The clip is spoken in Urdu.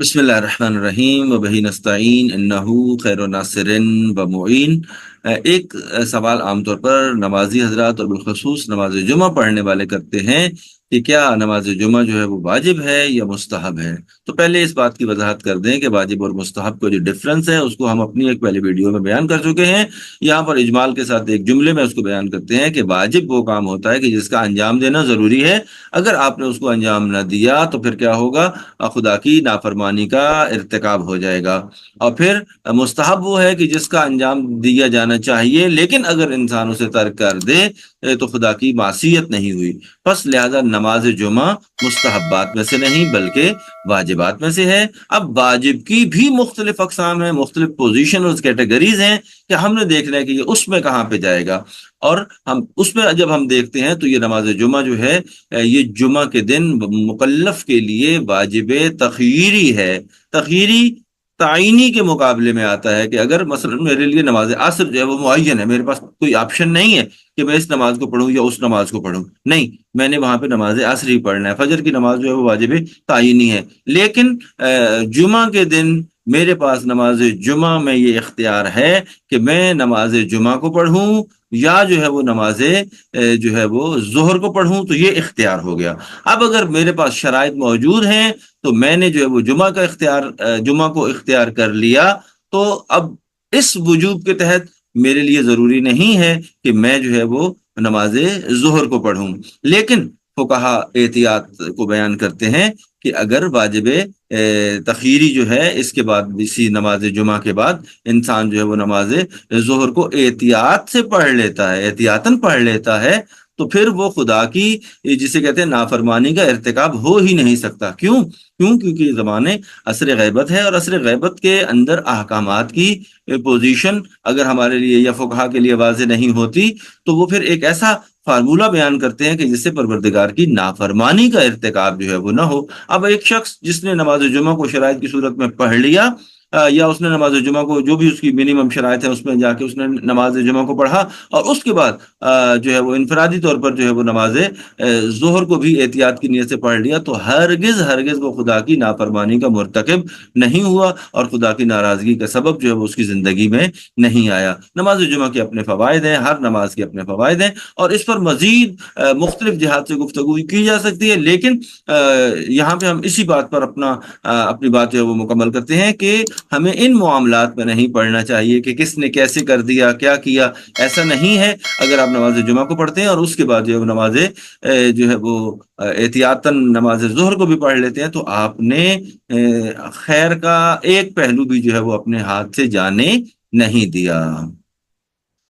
بسم اللہ الرحمن الرحیم وبہ نستعین انہ خیر ناصر و معین۔ ایک سوال عام طور پر نمازی حضرات اور بالخصوص نماز جمعہ پڑھنے والے کرتے ہیں کہ کیا نماز جمعہ جو ہے وہ واجب ہے یا مستحب ہے۔ تو پہلے اس بات کی وضاحت کر دیں کہ واجب اور مستحب کا جو ڈفرنس ہے اس کو ہم اپنی ایک پہلی ویڈیو میں بیان کر چکے ہیں۔ یہاں پر اجمال کے ساتھ ایک جملے میں اس کو بیان کرتے ہیں کہ واجب وہ کام ہوتا ہے کہ جس کا انجام دینا ضروری ہے، اگر آپ نے اس کو انجام نہ دیا تو پھر کیا ہوگا؟ خدا کی نافرمانی کا ارتکاب ہو جائے گا۔ اور پھر مستحب وہ ہے کہ جس کا انجام دیا جانا چاہیے لیکن اگر انسان اسے ترک کر دے تو خدا کی معصیت نہیں ہوئی۔ پس لہذا نماز جمعہ مستحبات میں سے نہیں بلکہ واجبات میں سے ہے۔ اب واجب کی بھی مختلف اقسام ہیں، مختلف پوزیشن اور کیٹیگریز ہیں کہ ہم نے دیکھنا ہے کہ یہ اس میں کہاں پہ جائے گا۔ اور ہم اس میں جب ہم دیکھتے ہیں تو یہ نماز جمعہ جو ہے یہ جمعہ کے دن مکلف کے لیے واجب تخییری ہے۔ تخییری تعینی کے مقابلے میں آتا ہے کہ اگر مثلا میرے لیے نماز عصر جو ہے وہ معین ہے، میرے پاس کوئی آپشن نہیں ہے کہ میں اس نماز کو پڑھوں یا اس نماز کو پڑھوں، نہیں، میں نے وہاں پہ نماز عصر ہی پڑھنا ہے۔ فجر کی نماز جو ہے وہ واجب تعینی ہے، لیکن جمعہ کے دن میرے پاس نماز جمعہ میں یہ اختیار ہے کہ میں نماز جمعہ کو پڑھوں یا جو ہے وہ نماز جو ہے وہ ظہر کو پڑھوں، تو یہ اختیار ہو گیا۔ اب اگر میرے پاس شرائط موجود ہیں تو میں نے جو ہے وہ جمعہ کو اختیار کر لیا، تو اب اس وجوب کے تحت میرے لیے ضروری نہیں ہے کہ میں جو ہے وہ نماز ظہر کو پڑھوں۔ لیکن فقہا احتیاط کو بیان کرتے ہیں کہ اگر واجب تخییری جو ہے اس کے بعد اسی نماز جمعہ کے بعد انسان جو ہے وہ نماز ظہر کو احتیاط سے پڑھ لیتا ہے، احتیاطاً پڑھ لیتا ہے، تو پھر وہ خدا کی جسے کہتے ہیں نافرمانی کا ارتکاب ہو ہی نہیں سکتا۔ کیونکہ یہ زمانے عصر غیبت ہے، اور عصر غیبت کے اندر احکامات کی پوزیشن اگر ہمارے لیے یا فقہا کے لیے واضح نہیں ہوتی تو وہ پھر ایک ایسا فارمولہ بیان کرتے ہیں کہ جس سے پروردگار کی نافرمانی کا ارتکاب جو ہے وہ نہ ہو۔ اب ایک شخص جس نے نماز جمعہ کو شرائط کی صورت میں پڑھ لیا، یا اس نے نماز جمعہ کو جو بھی اس کی منیمم شرائط ہے اس میں جا کے اس نے نماز جمعہ کو پڑھا، اور اس کے بعد جو ہے وہ انفرادی طور پر جو ہے وہ نماز ظہر کو بھی احتیاط کی نیت سے پڑھ لیا، تو ہرگز وہ خدا کی نافرمانی کا مرتکب نہیں ہوا اور خدا کی ناراضگی کا سبب جو ہے وہ اس کی زندگی میں نہیں آیا۔ نماز جمعہ کے اپنے فوائد ہیں، ہر نماز کے اپنے فوائد ہیں، اور اس پر مزید مختلف جہات سے گفتگو کی جا سکتی ہے، لیکن یہاں پہ ہم اسی بات پر اپنی بات جو ہے وہ مکمل کرتے ہیں کہ ہمیں ان معاملات میں نہیں پڑھنا چاہیے کہ کس نے کیسے کر دیا، کیا کیا۔ ایسا نہیں ہے۔ اگر آپ نماز جمعہ کو پڑھتے ہیں اور اس کے بعد جو ہے وہ نماز جو ہے وہ احتیاطاً نماز ظہر کو بھی پڑھ لیتے ہیں، تو آپ نے خیر کا ایک پہلو بھی جو ہے وہ اپنے ہاتھ سے جانے نہیں دیا۔